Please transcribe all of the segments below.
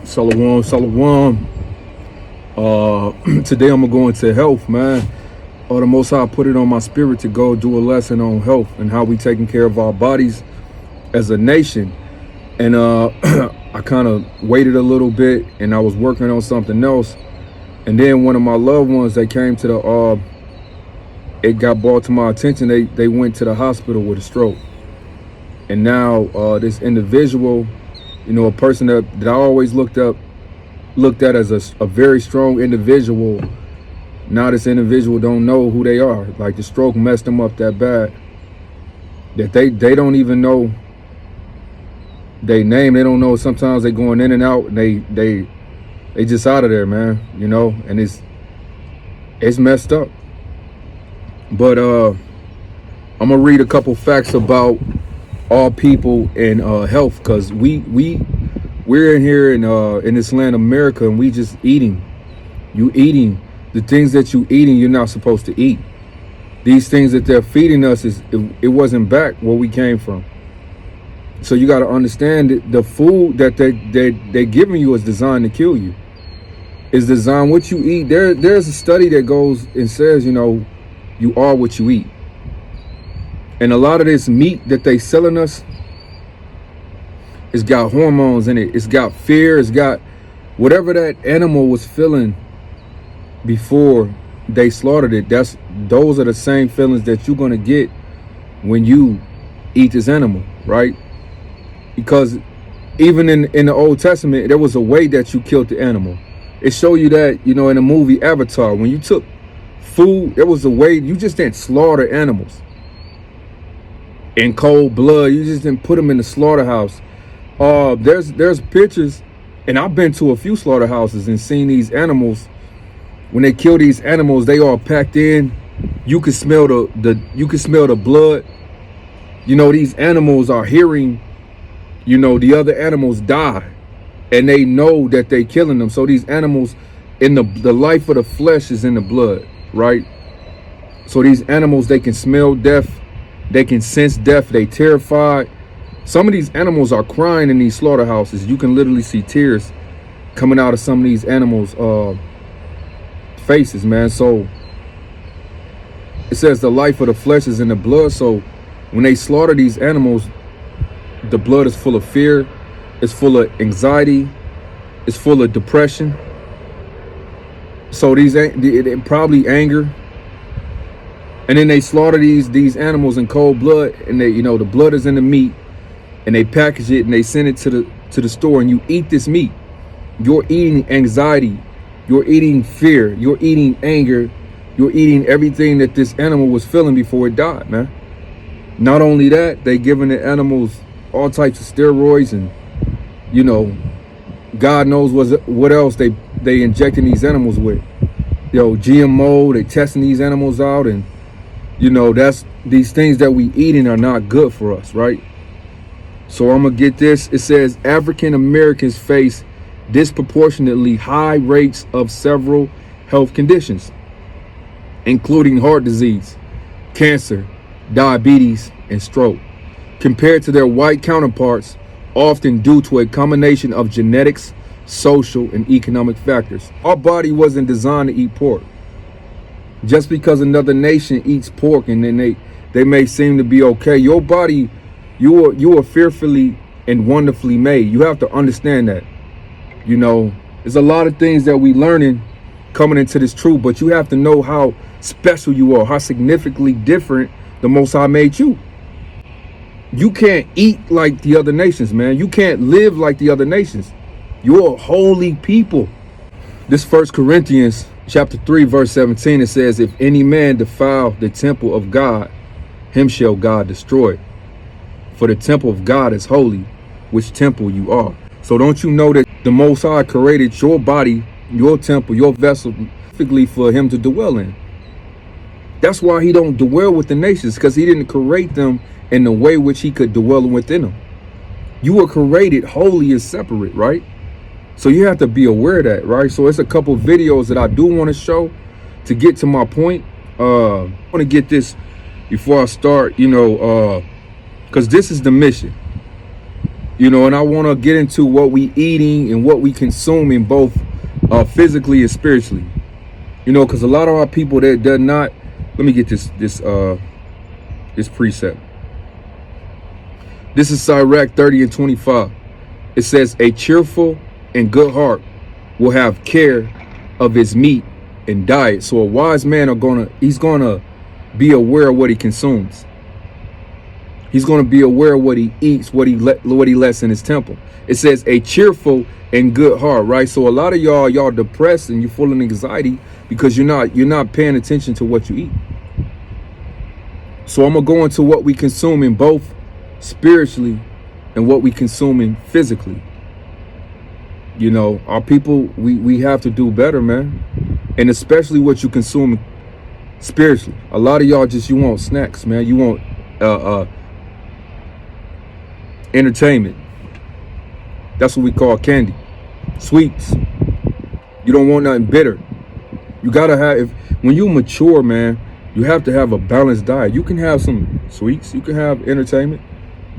Shalom, shalom. Today I'm gonna go into health, man. The Most High put it on my spirit to go do a lesson on health and how we taking care of our bodies as a nation. And I kind of waited a little bit, and I was working on something else. And then one of my loved ones, they came to the, it got brought to my attention. They went to the hospital with a stroke. And now this individual, a person that I always looked at as a very strong individual. Now this individual don't know who they are. Like, the stroke messed them up that bad that they don't even know their name. They don't know. Sometimes they going in and out, and they just out of there, man. And it's messed up. But I'm gonna read a couple facts about all people and health, because we're in here in this land, America, and we just eating. You eating the things that you eating. You're not supposed to eat. These things that they're feeding us it wasn't back where we came from. So you got to understand that the food that they're giving you is designed to kill you. It's designed what you eat. There's a study that goes and says, you are what you eat. And a lot of this meat that they selling us, it's got hormones in it. It's got fear. It's got whatever that animal was feeling before they slaughtered it. Those are the same feelings that you're gonna get when you eat this animal, right? Because even in the Old Testament, there was a way that you killed the animal. It showed you that, in the movie Avatar, when you took food, there was a way. You just didn't slaughter animals in cold blood. You just didn't put them in the slaughterhouse. There's pictures, and I've been to a few slaughterhouses and seen these animals. When they kill these animals, they all packed in. You can smell the blood. These animals are hearing, the other animals die, and they know that they killing them. So these animals, in the life of the flesh is in the blood, right? So these animals, they can smell death, they can sense death, they terrified. Some of these animals are crying in these slaughterhouses. You can literally see tears coming out of some of these animals' faces, man. So it says the life of the flesh is in the blood. So when they slaughter these animals, the blood is full of fear, it's full of anxiety, it's full of depression. So it probably anger. And then they slaughter these animals in cold blood, and the blood is in the meat, and they package it and they send it to the store, and you eat this meat. You're eating anxiety, you're eating fear, you're eating anger, you're eating everything that this animal was feeling before it died, man. Not only that, they giving the animals all types of steroids, and God knows what else they injecting these animals with. GMO, they testing these animals out, and that's these things that we eating are not good for us, right? So I'm gonna get this. It says African Americans face disproportionately high rates of several health conditions, including heart disease, cancer, diabetes, and stroke, compared to their white counterparts, often due to a combination of genetics, social, and economic factors. Our body wasn't designed to eat pork. Just because another nation eats pork and then they may seem to be okay, your body, you are fearfully and wonderfully made. You have to understand that. There's a lot of things that we learning coming into this truth, but you have to know how special you are, how significantly different the Most High made you. You can't eat like the other nations, man. You can't live like the other nations. You're a holy people. This 1 Corinthians chapter 3, verse 17, it says, if any man defile the temple of God, him shall God destroy. For the temple of God is holy, which temple you are. So don't you know that the Most High created your body, your temple, your vessel, specifically for him to dwell in? That's why he don't dwell with the nations, because he didn't create them in the way which he could dwell within them. You were created holy and separate, right? So you have to be aware of that, right? So it's a couple videos that I do want to show to get to my point. I want to get this before I start, because this is the mission. You know, and I want to get into what we eating and what we consuming, both physically and spiritually. You know, because a lot of our people that does not. Let me get this precept. This is Sirach 30:25. It says, "A cheerful and good heart will have care of his meat and diet." So a wise man he's gonna be aware of what he consumes. He's gonna be aware of what he eats, what he lets in his temple. It says a cheerful and good heart, right? So a lot of y'all depressed and you're full of anxiety because you're not paying attention to what you eat. So I'm gonna go into what we consuming both spiritually and what we consuming physically. You know, our people, we have to do better, man. And especially what you consume spiritually. A lot of y'all you want snacks, man. You want entertainment. That's what we call candy. Sweets. You don't want nothing bitter. You gotta have, when you mature, man, you have to have a balanced diet. You can have some sweets, you can have entertainment,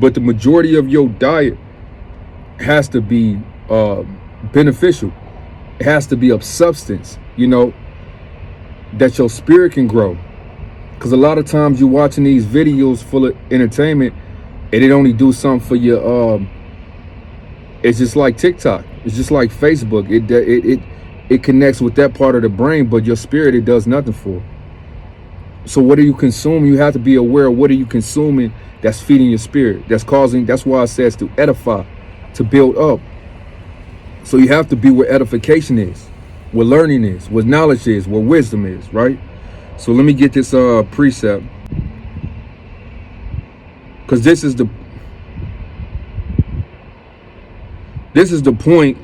but the majority of your diet has to be beneficial. It has to be of substance, you know, that your spirit can grow. Because a lot of times you're watching these videos full of entertainment and it only do something for your it's just like TikTok, it's just like Facebook. It connects with that part of the brain, but your spirit it does nothing for. So what are you consuming? You have to be aware of what are you consuming that's feeding your spirit, that's why it says to edify, to build up. So you have to be where edification is, where learning is, where knowledge is, where wisdom is, right? So let me get this precept, because this is the point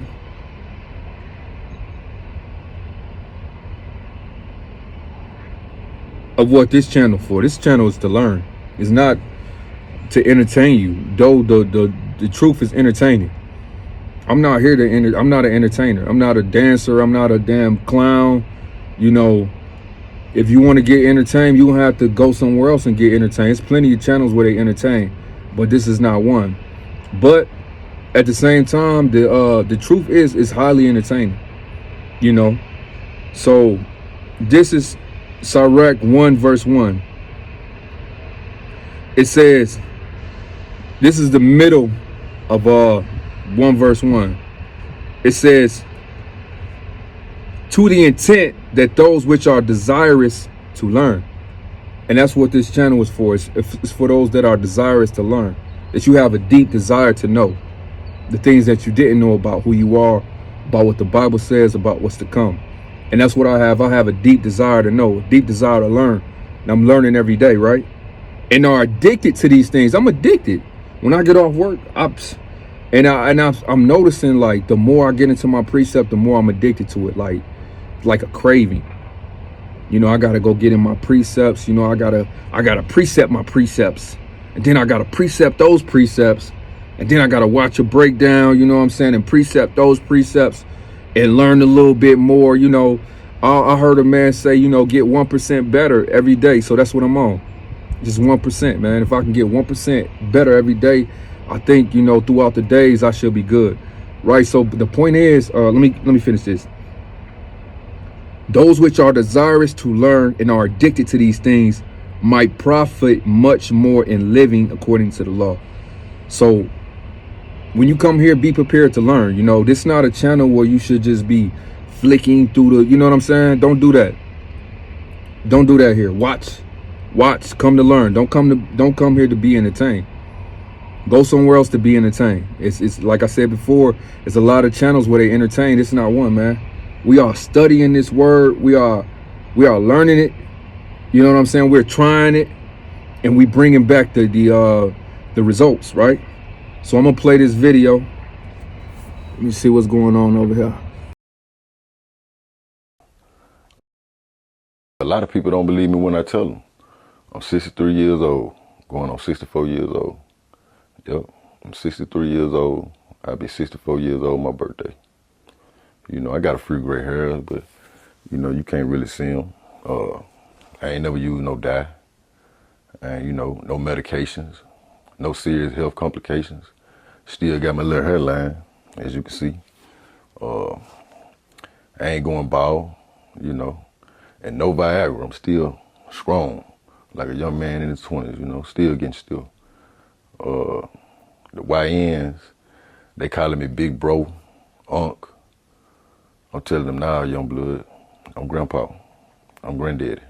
of what this channel for. This channel is to learn. It's not to entertain you, though the truth is entertaining. I'm not here to I'm not an entertainer. I'm not a dancer. I'm not a damn clown. You know, if you want to get entertained, you have to go somewhere else and get entertained. There's plenty of channels where they entertain, but this is not one. But at the same time, the truth is highly entertaining. You know, so this is Sirach 1 verse 1. It says, this is the middle of 1 verse 1. It says, to the intent that those which are desirous to learn. And that's what this channel is for. It's for those that are desirous to learn, that you have a deep desire to know the things that you didn't know about who you are, about what the Bible says, about what's to come. And that's what I have. I have a deep desire to know, a deep desire to learn. And I'm learning every day, right? And are addicted to these things. I'm addicted. When I get off work, I'm noticing, like, the more I get into my precept, the more I'm addicted to it, like a craving. You know, I gotta go get in my precepts. You know, I gotta precept my precepts, and then I gotta precept those precepts, and then I gotta watch a breakdown. You know what I'm saying? And precept those precepts, and learn a little bit more. You know, I heard a man say, you know, get 1% better every day. So that's what I'm on. Just 1%, man. If I can get 1% better every day, I think, you know, throughout the days I should be good, right? So the point is, let me finish this. Those which are desirous to learn and are addicted to these things might profit much more in living according to the law. So when you come here, be prepared to learn. You know, this is not a channel where you should just be flicking through the, you know what I'm saying? Don't do that. Don't do that here. Watch, come to learn. Don't come here to be entertained. Go somewhere else to be entertained. It's like I said before, it's a lot of channels where they entertain. It's not one, man. We are studying this word. We are learning it. You know what I'm saying? We're trying it, and we bringing back the results, right? So I'm gonna play this video. Let me see what's going on over here. A lot of people don't believe me when I tell them. I'm 63 years old, going on 64 years old. Yep, I'm 63 years old. I'll be 64 years old my birthday. You know, I got a few gray hairs, but, you know, you can't really see them. I ain't never used no dye. And, you know, no medications, no serious health complications. Still got my little hairline, as you can see. I ain't going bald, you know. And no Viagra. I'm still strong, like a young man in his 20s, you know, still getting still. The YNs, they calling me big bro, unk. I'm telling them now, young blood, I'm grandpa, I'm granddaddy.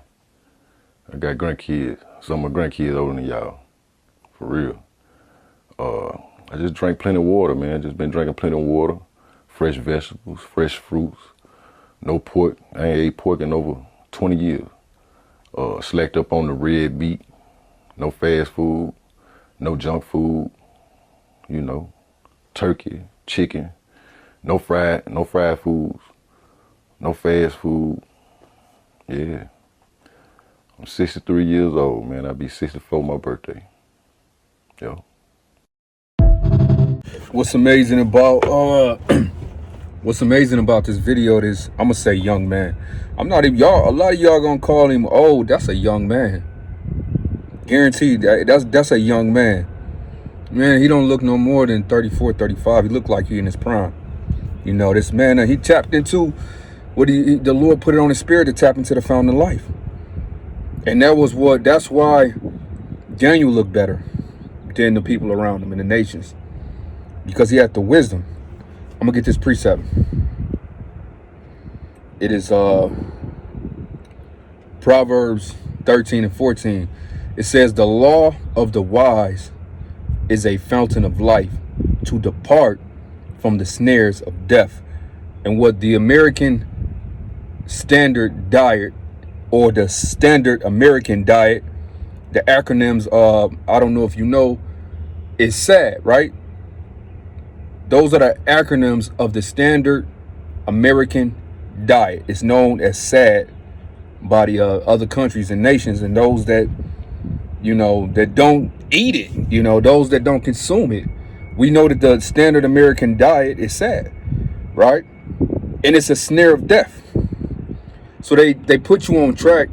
I got grandkids. Some of my grandkids older than y'all, for real. I just drank plenty of water, man. Just been drinking plenty of water, fresh vegetables, fresh fruits, no pork. I ain't ate pork in over 20 years. Slacked up on the red meat, no fast food, no junk food, you know, turkey, chicken, no fried foods, no fast food. Yeah. I'm 63 years old, man. I'll be 64 my birthday. Yo. What's amazing about this video is, I'm gonna say young man. I'm not even, y'all, a lot of y'all gonna call him old. That's a young man. Guaranteed, that's a young man. Man, he don't look no more than 34, 35. He look like he in his prime. You know, this man, he tapped into what the Lord put it on his spirit to tap into the fountain of life. And that's why Daniel looked better than the people around him and the nations. Because he had the wisdom. I'm gonna get this precept. It is Proverbs 13 and 14. It says, the law of the wise is a fountain of life, to depart from the snares of death. And what the American standard diet, or the standard American diet, the acronyms, I don't know if you know, is SAD, right? Those are the acronyms of the standard American diet. It's known as SAD by the other countries and nations, and those that, you know, that don't eat it, you know, those that don't consume it. We know that the standard American diet is SAD, right? And it's a snare of death. So they put you on track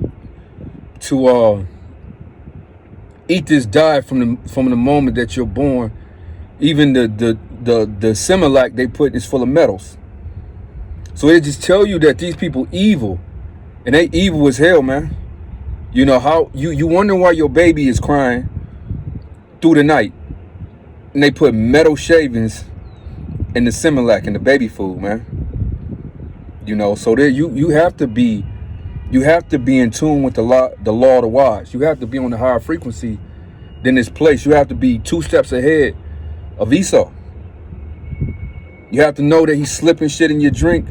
to eat this diet from the moment that you're born. Even the Similac they put is full of metals. So they just tell you that these people evil, and they evil as hell, man. You know how you wonder why your baby is crying through the night, and they put metal shavings in the Similac in the baby food, man. You know, so there you have to be in tune with the law of the wise. You have to be on the higher frequency than this place. You have to be 2 steps ahead of Esau. You have to know that he's slipping shit in your drink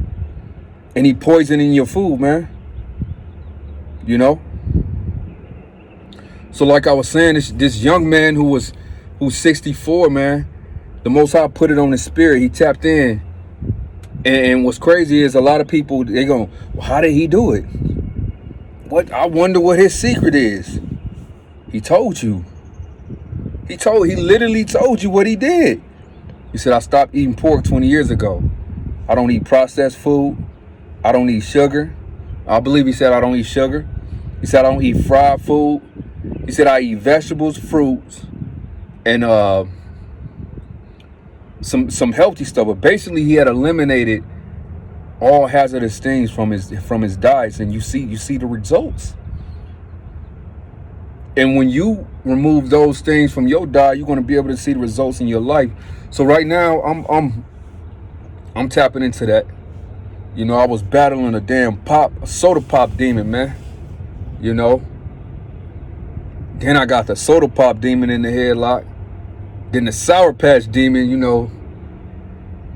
and he poisoning your food, man. You know? So like I was saying, this young man who's 64, man, the Most High put it on his spirit. He tapped in. And what's crazy is a lot of people, they go, well, how did he do it? I wonder what his secret is. He told you. He literally told you what he did. He said, I stopped eating pork 20 years ago. I don't eat processed food. I don't eat sugar. I believe he said I don't eat sugar. He said I don't eat fried food. He said I eat vegetables, fruits, and some healthy stuff. But basically he had eliminated all hazardous things from his diets, and you see the results. And when you remove those things from your diet, you're going to be able to see the results in your life. So right now, I'm tapping into that. You know, I was battling a soda pop demon, man. You know. Then I got the soda pop demon in the headlock. Then the Sour Patch demon, you know,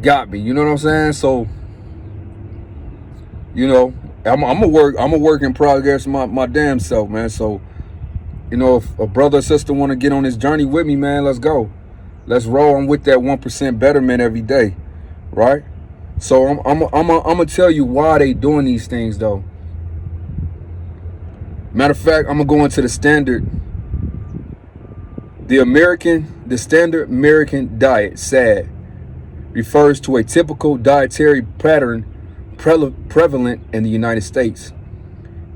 got me. You know what I'm saying? So, you know, I'm a work in progress my damn self, man. So, you know, if a brother or sister want to get on this journey with me, man, let's go. Let's roll. I'm with that 1% betterment every day, right? So I'm gonna tell you why they doing these things, though. Matter of fact, I'm gonna go into the standard. The standard American diet, SAD, refers to a typical dietary pattern prevalent in the United States.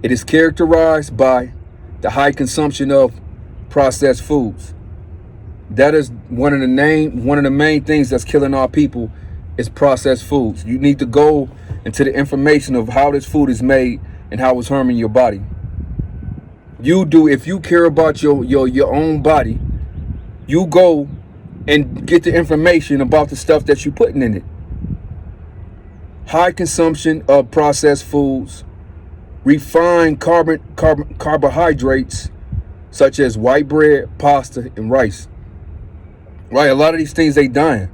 It is characterized by the high consumption of processed foods, That is one of the main things that's killing our people is processed foods. You need to go into the information of how this food is made and how it's harming your body. You do, if you care about your own body, you go and get the information about the stuff that you're putting in it. High consumption of processed foods, refined carbohydrates such as white bread, pasta, and rice. Right, a lot of these things, they dying.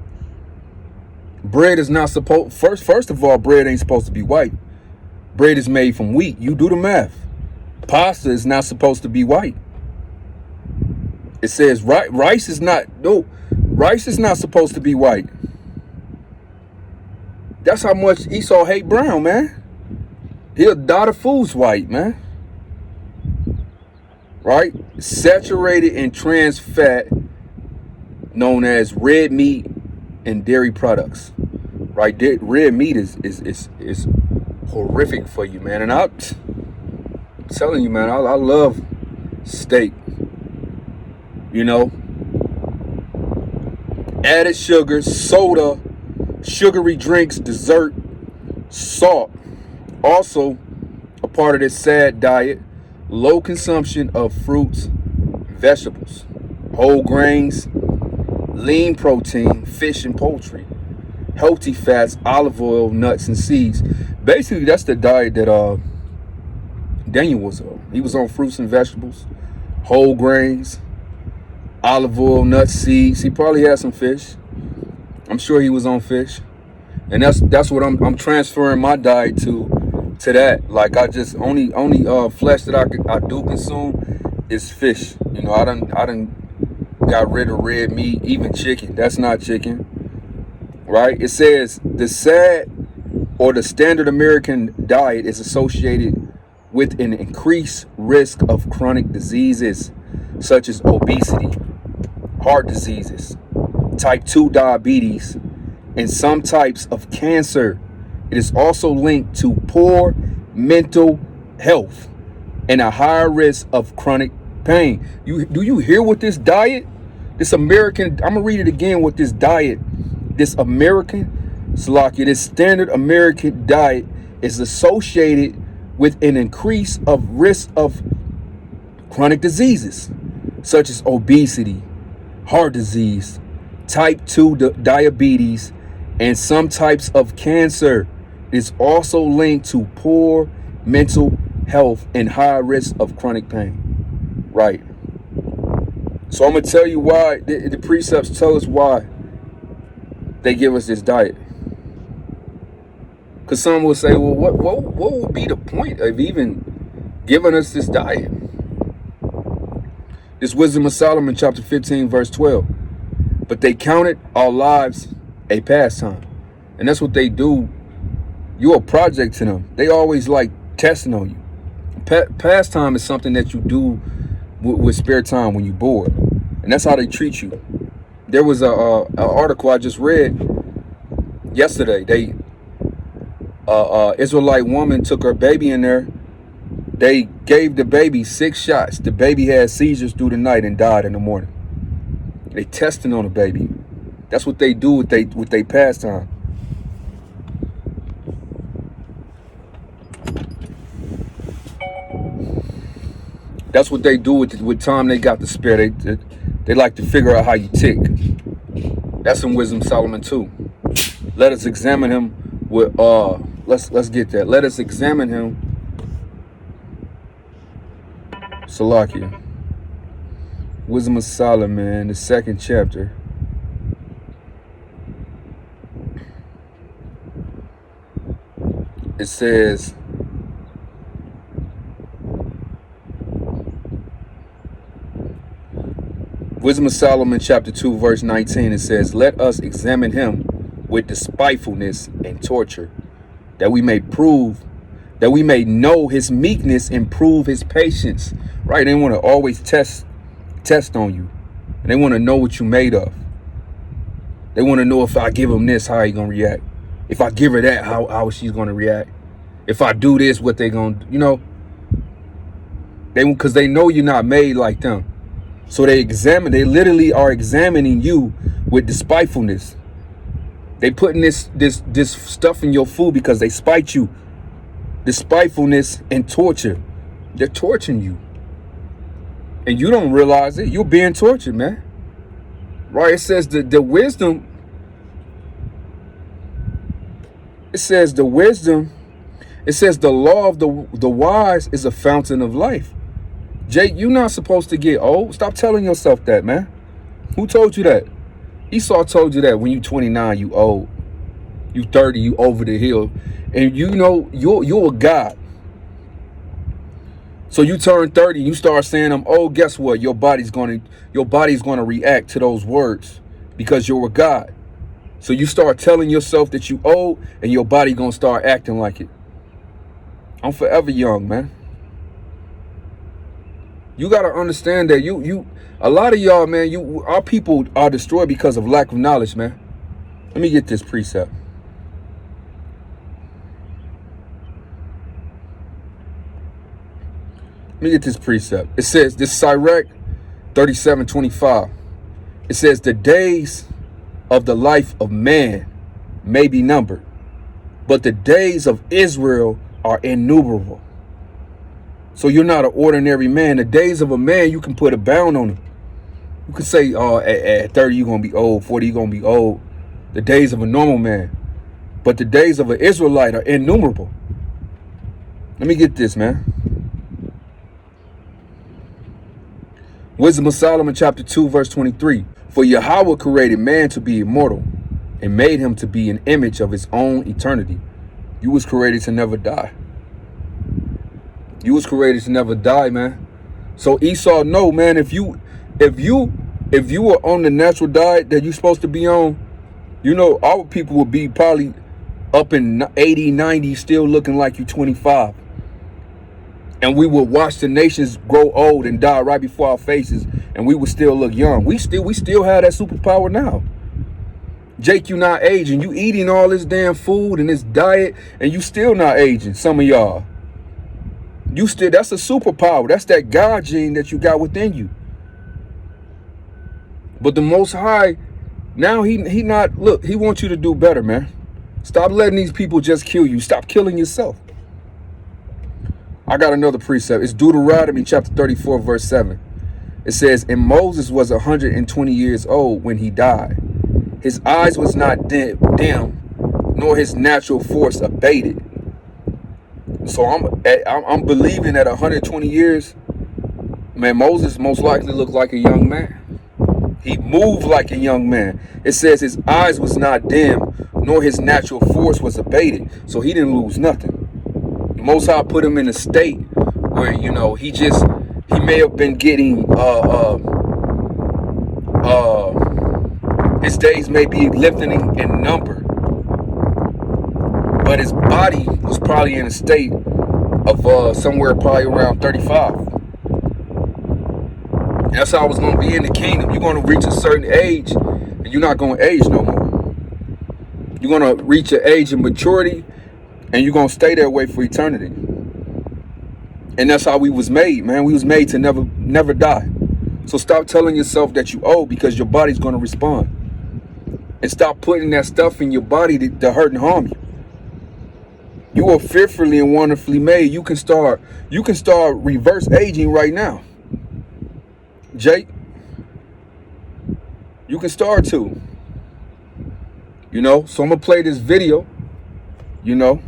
Bread is not supposed, first of all, bread ain't supposed to be white. Bread is made from wheat. You do the math. Pasta is not supposed to be white. It says rice is not supposed to be white. That's how much Esau hate brown, man. He'll dye the foods white, man. Right? Saturated in trans fat known as red meat and dairy products. Right? Red meat is horrific for you, man. And I'm telling you, man, I love steak. You know, added sugar, soda, sugary drinks, dessert, salt. Also, a part of this sad diet, low consumption of fruits, vegetables, whole grains, lean protein, fish and poultry, healthy fats, olive oil, nuts and seeds. Basically, that's the diet that Daniel was on. He was on fruits and vegetables, whole grains, olive oil, nuts, seeds. He probably had some fish. I'm sure he was on fish. And that's what I'm transferring my diet to that. Like, I just only flesh that I do consume is fish. You know, I done got rid of red meat, even chicken. That's not chicken. Right? It says the standard American diet is associated with an increased risk of chronic diseases such as obesity, heart diseases, type 2 diabetes, and some types of cancer. It is also linked to poor mental health and a higher risk of chronic pain. Do you hear what this diet, this American, I'm gonna read it again, what this diet, this standard American diet is associated with an increase of risk of chronic diseases such as obesity, heart disease, type 2 diabetes, and some types of cancer. Is also linked to poor mental health and high risk of chronic pain. Right. So I'm going to tell you why the precepts tell us why they give us this diet. Because some will say, well, what would be the point of even giving us this diet? This Wisdom of Solomon, chapter 15, verse 12. But they counted our lives a pastime. And that's what they do. You're a project to them. They always like testing on you. Pastime is something that you do with spare time when you're bored. And that's how they treat you. There was an article I just read yesterday. Israelite woman took her baby in there. They gave the baby 6 shots. The baby had seizures through the night and died in the morning. They testing on the baby. That's what they do with they pastime. That's what they do with time they got to spare. They like to figure out how you tick. That's in Wisdom Solomon 2. Let us examine him with let's get that. Let us examine him. Salakia. Wisdom of Solomon, the 2nd chapter. It says, Wisdom of Solomon, chapter 2, verse 19, it says, let us examine him with despitefulness and torture, that we may know his meekness and prove his patience. Right? They want to always test on you. And they want to know what you made of. They want to know if I give him this, how he gonna react. If I give her that, how she's gonna react. If I do this, what they gonna do, you know? Because they know you're not made like them. So they literally are examining you with despitefulness. They putting this stuff in your food because they spite you. Despitefulness and torture. They're torturing you. And you don't realize it. You're being tortured, man. Right? It says the wisdom. It says the wisdom. It says the law of the wise is a fountain of life. Jake, you're not supposed to get old. Stop telling yourself that, man. Who told you that? Esau told you that when you 29, you old. You 30, you over the hill. And you know, you're a God. So you turn 30, you start saying I'm old, guess what? Your body's gonna react to those words because you're a God. So you start telling yourself that you old and your body gonna start acting like it. I'm forever young, man. You gotta understand that a lot of y'all, man, our people are destroyed because of lack of knowledge, man. Let me get this precept. Let me get this precept. It says, this Sirach 37:25. It says, the days of the life of man may be numbered, but the days of Israel are innumerable. So you're not an ordinary man. The days of a man, you can put a bound on them. You can say, at 30, you're going to be old. 40, you're going to be old. The days of a normal man. But the days of an Israelite are innumerable. Let me get this, man. Wisdom of Solomon, chapter 2, verse 23. For Yahweh created man to be immortal and made him to be an image of his own eternity. You was created to never die. You was created to never die, man. So Esau, no, man, if you were on the natural diet that you're supposed to be on, you know, our people would be probably up in 80, 90, still looking like you 25. And we would watch the nations grow old and die right before our faces, and we would still look young. We still have that superpower now. Jake, you not aging. You eating all this damn food and this diet, and you still not aging. Some of y'all. That's a superpower. That's that God gene that you got within you. But the Most High, now he wants you to do better, man. Stop letting these people just kill you. Stop killing yourself. I got another precept. It's Deuteronomy chapter 34, verse 7. It says, and Moses was 120 years old when he died. His eyes was not dim, nor his natural force abated. So I'm believing that 120 years, man, Moses most likely looked like a young man. He moved like a young man. It says his eyes was not dim, nor his natural force was abated. So he didn't lose nothing. The Most High put him in a state where, you know, he may have been getting, his days may be lengthening in number, but his body was probably in a state of somewhere probably around 35. And that's how I was going to be in the kingdom. You're going to reach a certain age and you're not going to age no more. You're going to reach an age of maturity and you're going to stay that way for eternity. And that's how we was made, man. We was made to never die. So stop telling yourself that you old because your body's going to respond. And stop putting that stuff in your body to hurt and harm you. You are fearfully and wonderfully made. You can start reverse aging right now. Jake, you can start to. You know, so I'm gonna play this video, you know.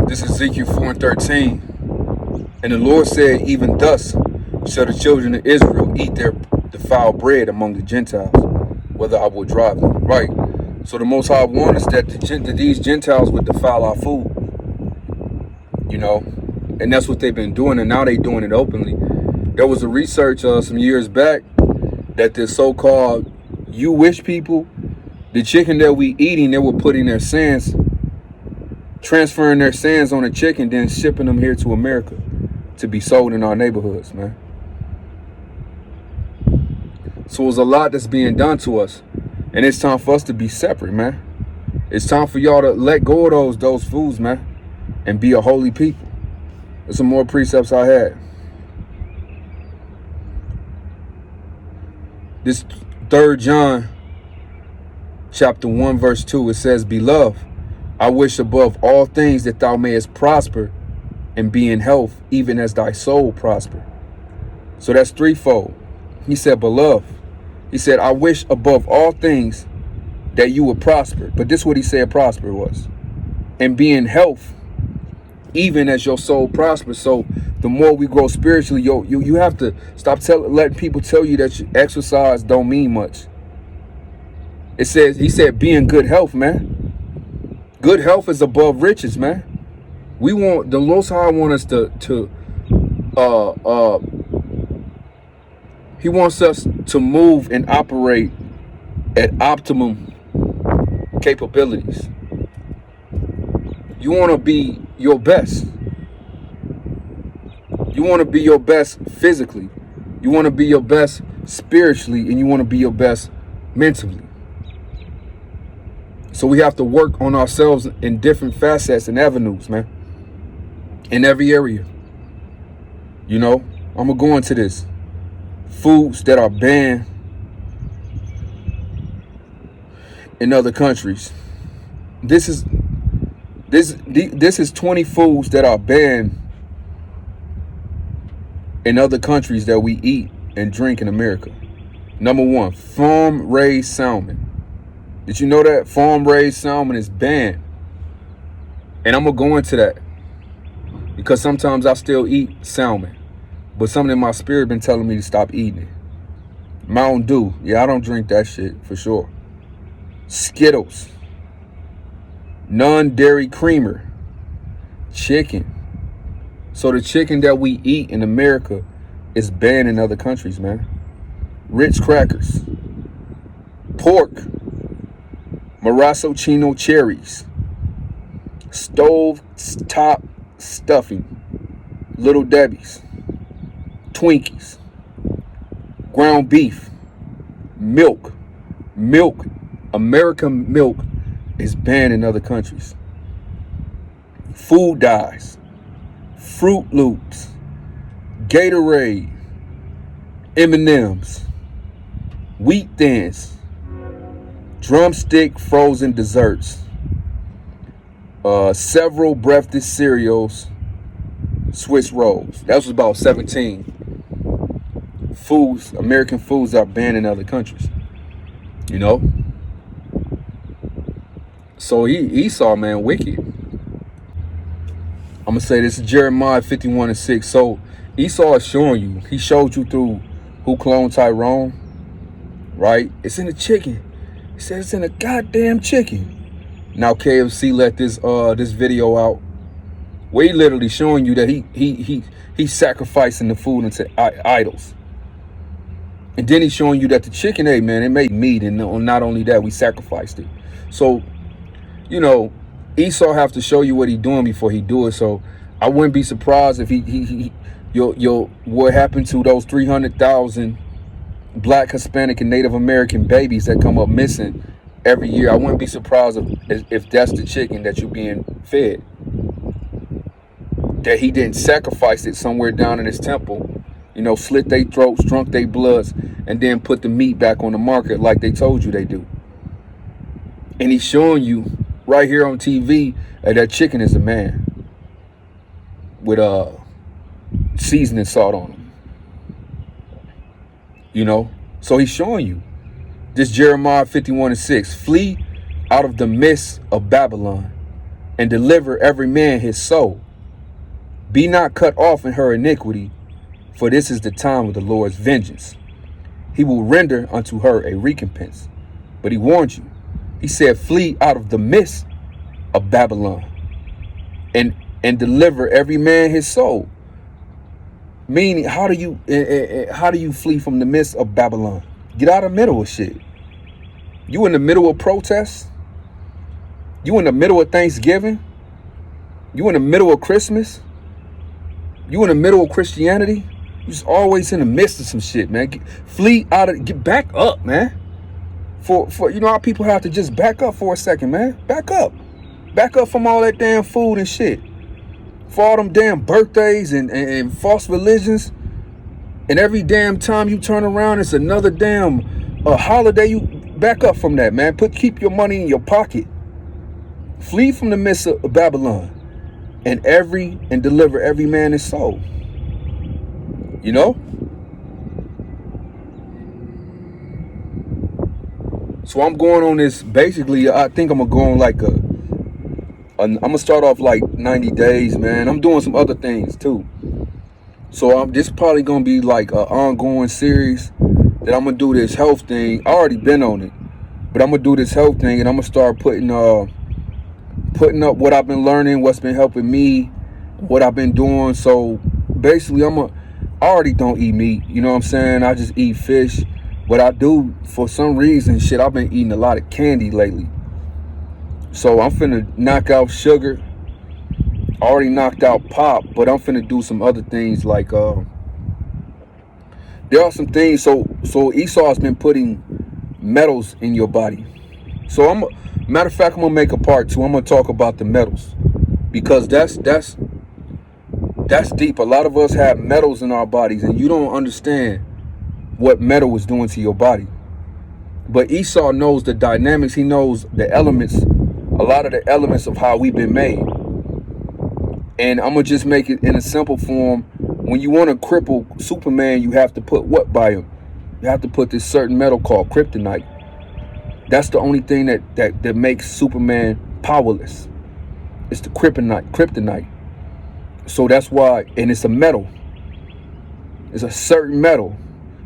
This is Ezekiel 4:13. And the Lord said, even thus shall the children of Israel eat their defiled bread among the Gentiles, whether I will drive them. Right. So the Most High warned us that these Gentiles would defile our food. You know, and that's what they've been doing, and now they're doing it openly. There was a research some years back that the so-called Jewish people, the chicken that we eating, they were putting their sands, transferring their sands on a chicken, then shipping them here to America to be sold in our neighborhoods, man. So there's a lot that's being done to us, and it's time for us to be separate, man. It's time for y'all to let go of those foods, man, and be a holy people. There's some more precepts I had. This 3 John chapter 1 verse 2, it says, Beloved, I wish above all things that thou mayest prosper and be in health, even as thy soul prosper. So that's threefold. He said, beloved. He said, I wish above all things that you would prosper. But this is what he said prosper was. And be in health, even as your soul prospers. So the more we grow spiritually, you have to stop letting people tell you that exercise don't mean much. It says, he said, be in good health, man. Good health is above riches, man. We want, the Most High want us he wants us to move and operate at optimum capabilities. You want to be your best. You want to be your best physically. You want to be your best spiritually, and you want to be your best mentally. So we have to work on ourselves in different facets and avenues, man. In every area. You know, I'm going to go into this. Foods that are banned in other countries. This is 20 foods that are banned in other countries that we eat and drink in America. Number 1, farm-raised salmon. Did you know that farm-raised salmon is banned? And I'm going to go into that because sometimes I still eat salmon, but something in my spirit been telling me to stop eating it. Mountain Dew. Yeah, I don't drink that shit for sure. Skittles. Non-dairy creamer. Chicken. So the chicken that we eat in America is banned in other countries, man. Ritz crackers. Pork. Maraschino cherries. Stove top stuffing. Little Debbie's. Twinkies. Ground beef. Milk. American milk is banned in other countries. Food dyes. Fruit Loops. Gatorade. M&M's. Wheat Thins. Drumstick frozen desserts. Several breakfast cereals. Swiss rolls. That was about 17 foods, American foods that are banned in other countries. You know? So Esau, man, wicked. I'm going to say this is Jeremiah 51:6. So Esau is showing you. He showed you through who cloned Tyrone. Right? It's in the chicken. He said it's in a goddamn chicken. Now KFC let this video out where he literally showing you that he's sacrificing the food into idols. And then he's showing you that the chicken, hey man, it made meat, and not only that, we sacrificed it. So, you know, Esau have to show you what he doing before he do it. So I wouldn't be surprised if what happened to those 300,000 Black, Hispanic, and Native American babies that come up missing every year. I wouldn't be surprised if that's the chicken that you're being fed. That he didn't sacrifice it somewhere down in his temple, you know, slit their throats, drunk their bloods, and then put the meat back on the market like they told you they do. And he's showing you right here on TV that chicken is a man with seasoning salt on him. You know, so he's showing you this Jeremiah 51:6. Flee out of the midst of Babylon. and deliver every man his soul. Be not cut off in her iniquity, for this is the time of the Lord's vengeance. He will render unto her a recompense. But he warned you. He said, flee out of the midst of Babylon and deliver every man his soul. Meaning, how do you flee from the midst of Babylon? Get out of the middle of shit. You in the middle of protests? You in the middle of Thanksgiving? You in the middle of Christmas? You in the middle of Christianity? You just always in the midst of some shit, man. Flee out of, get back up, man. For you know how people have to just back up for a second, man. Back up. Back up from all that damn food and shit. For all them damn birthdays and false religions. And every damn time you turn around, it's another damn holiday. You back up from that, man. Keep your money in your pocket. Flee from the midst of Babylon. And deliver every man his soul. You know? So I'm going on this, basically, I think I'm going to go on like I'm going to start off like 90 days, man. I'm doing some other things too. So this probably going to be like an ongoing series that I'm going to do this health thing. I already been on it, but I'm going to do this health thing and I'm going to start putting up what I've been learning, what's been helping me, what I've been doing. So basically, I already don't eat meat. You know what I'm saying? I just eat fish. But I do, for some reason, shit, I've been eating a lot of candy lately. So I'm finna knock out sugar. I already knocked out pop, but I'm finna do some other things like, there are some things, so Esau's been putting metals in your body. So matter of fact, I'm gonna make a part 2. I'm gonna talk about the metals. Because that's deep. A lot of us have metals in our bodies and you don't understand what metal was doing to your body. But Esau knows the dynamics. He knows the elements, a lot of the elements of how we've been made. And I'm going to just make it in a simple form. When you want to cripple Superman, you have to put what by him? You have to put this certain metal called kryptonite. That's the only thing that makes Superman powerless. It's the kryptonite. So that's why, and it's a metal. It's a certain metal.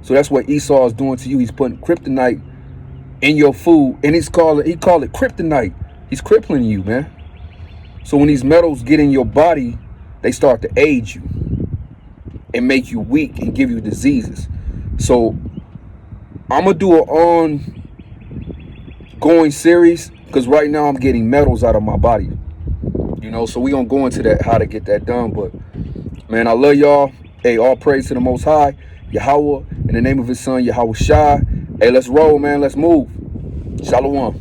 So that's what Esau is doing to you. He's putting kryptonite in your food, and he call it kryptonite. He's crippling you, man. So when these metals get in your body, they start to age you and make you weak and give you diseases. So I'm gonna do an ongoing series because right now I'm getting metals out of my body. You know, so we gonna go into that, how to get that done. But man, I love y'all. Hey, all praise to the Most High, Yahweh, in the name of his son, Yahweh Shai. Hey, let's roll, man. Let's move. Shalom.